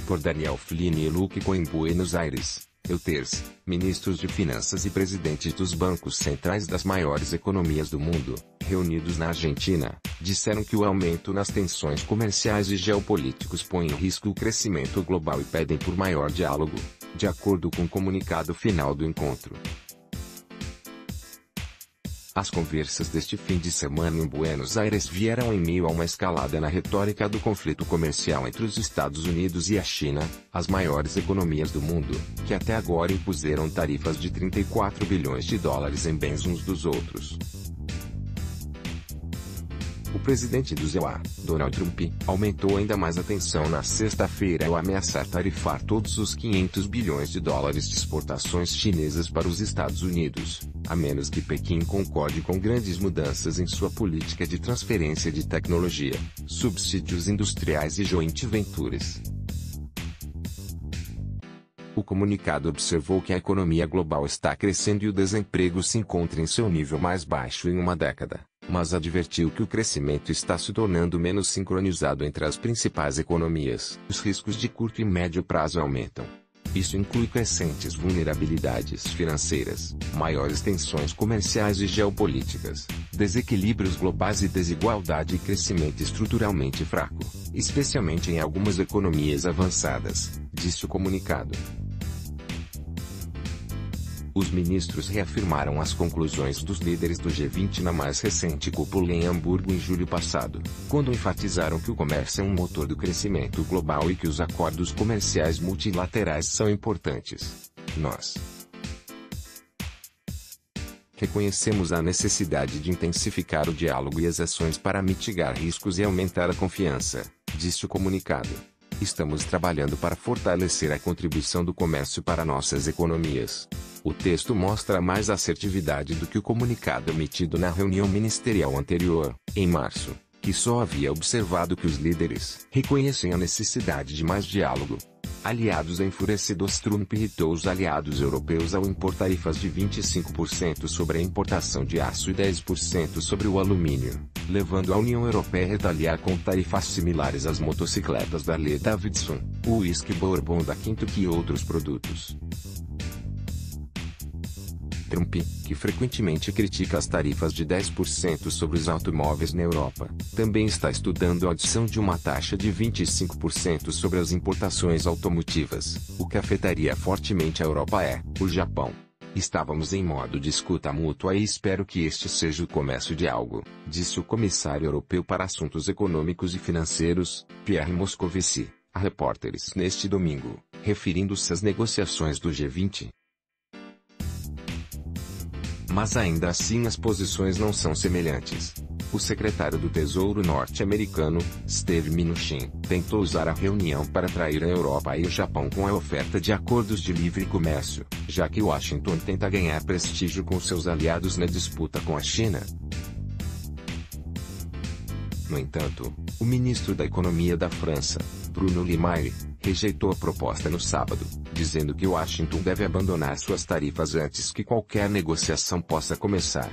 por Daniel Flynn e Luke Cohen em Buenos Aires, Reuters. Ministros de finanças e presidentes dos bancos centrais das maiores economias do mundo, reunidos na Argentina, disseram que o aumento nas tensões comerciais e geopolíticos põe em risco o crescimento global e pedem por maior diálogo, de acordo com o comunicado final do encontro. As conversas deste fim de semana em Buenos Aires vieram em meio a uma escalada na retórica do conflito comercial entre os Estados Unidos e a China, as maiores economias do mundo, que até agora impuseram tarifas de 34 bilhões de dólares em bens uns dos outros. O presidente dos USA, Donald Trump, aumentou ainda mais a tensão na sexta-feira ao ameaçar tarifar todos os 500 bilhões de dólares de exportações chinesas para os Estados Unidos, a menos que Pequim concorde com grandes mudanças em sua política de transferência de tecnologia, subsídios industriais e joint ventures. O comunicado observou que a economia global está crescendo e o desemprego se encontra em seu nível mais baixo em uma década, mas advertiu que o crescimento está se tornando menos sincronizado entre as principais economias. Os riscos de curto e médio prazo aumentam. Isso inclui crescentes vulnerabilidades financeiras, maiores tensões comerciais e geopolíticas, desequilíbrios globais e desigualdade e crescimento estruturalmente fraco, especialmente em algumas economias avançadas, disse o comunicado. Os ministros reafirmaram as conclusões dos líderes do G20 na mais recente cúpula em Hamburgo em julho passado, quando enfatizaram que o comércio é um motor do crescimento global e que os acordos comerciais multilaterais são importantes. Nós reconhecemos a necessidade de intensificar o diálogo e as ações para mitigar riscos e aumentar a confiança, disse o comunicado. Estamos trabalhando para fortalecer a contribuição do comércio para nossas economias. O texto mostra mais assertividade do que o comunicado emitido na reunião ministerial anterior, em março, que só havia observado que os líderes reconhecem a necessidade de mais diálogo. Aliados enfurecidos. Trump irritou os aliados europeus ao impor tarifas de 25% sobre a importação de aço e 10% sobre o alumínio, levando a União Europeia a retaliar com tarifas similares às motocicletas da Harley-Davidson, o uísque Bourbon da Kentucky e outros produtos. Trump, que frequentemente critica as tarifas de 10% sobre os automóveis na Europa, também está estudando a adição de uma taxa de 25% sobre as importações automotivas, o que afetaria fortemente a Europa o Japão. Estávamos em modo de escuta mútua e espero que este seja o começo de algo, disse o comissário europeu para assuntos econômicos e financeiros, Pierre Moscovici, a repórteres neste domingo, referindo-se às negociações do G20. Mas ainda assim as posições não são semelhantes. O secretário do Tesouro norte-americano, Steve Mnuchin, tentou usar a reunião para atrair a Europa e o Japão com a oferta de acordos de livre comércio, já que Washington tenta ganhar prestígio com seus aliados na disputa com a China. No entanto, o ministro da Economia da França, Bruno Le Maire, rejeitou a proposta no sábado, dizendo que Washington deve abandonar suas tarifas antes que qualquer negociação possa começar.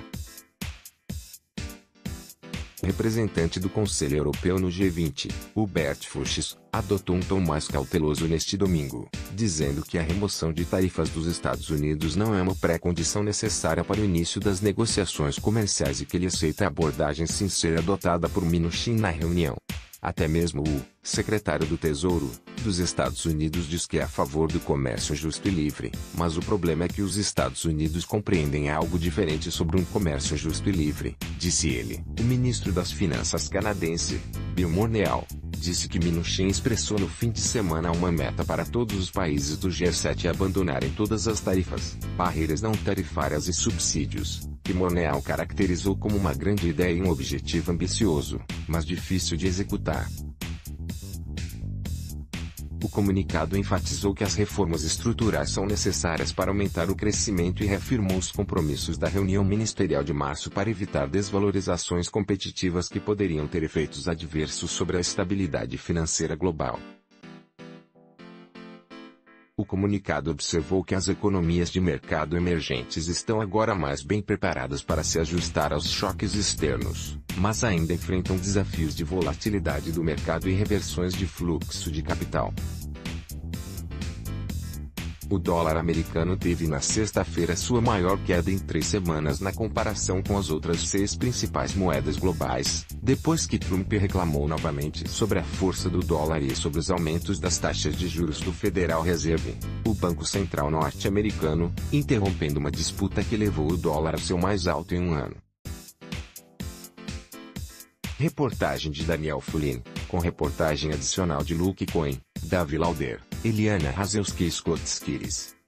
O representante do Conselho Europeu no G20, Hubert Fuchs, adotou um tom mais cauteloso neste domingo, dizendo que a remoção de tarifas dos Estados Unidos não é uma pré-condição necessária para o início das negociações comerciais e que ele aceita a abordagem sincera adotada por Mnuchin na reunião. Até mesmo o secretário do Tesouro dos Estados Unidos diz que é a favor do comércio justo e livre, mas o problema é que os Estados Unidos compreendem algo diferente sobre um comércio justo e livre, disse ele. O ministro das Finanças canadense, Bill Morneau, disse que Mnuchin expressou no fim de semana uma meta para todos os países do G7 abandonarem todas as tarifas, barreiras não tarifárias e subsídios, que Morneau caracterizou como uma grande ideia e um objetivo ambicioso, mas difícil de executar. O comunicado enfatizou que as reformas estruturais são necessárias para aumentar o crescimento e reafirmou os compromissos da reunião ministerial de março para evitar desvalorizações competitivas que poderiam ter efeitos adversos sobre a estabilidade financeira global. O comunicado observou que as economias de mercado emergentes estão agora mais bem preparadas para se ajustar aos choques externos, mas ainda enfrentam desafios de volatilidade do mercado e reversões de fluxo de capital. O dólar americano teve na sexta-feira sua maior queda em 3 semanas na comparação com as outras 6 principais moedas globais, depois que Trump reclamou novamente sobre a força do dólar e sobre os aumentos das taxas de juros do Federal Reserve, o Banco Central norte-americano, interrompendo uma disputa que levou o dólar ao seu mais alto em um ano. Reportagem de Daniel Fulin, com reportagem adicional de Luke Cohen, Davi Lauder, Eliana Razelski e Scott Skiris.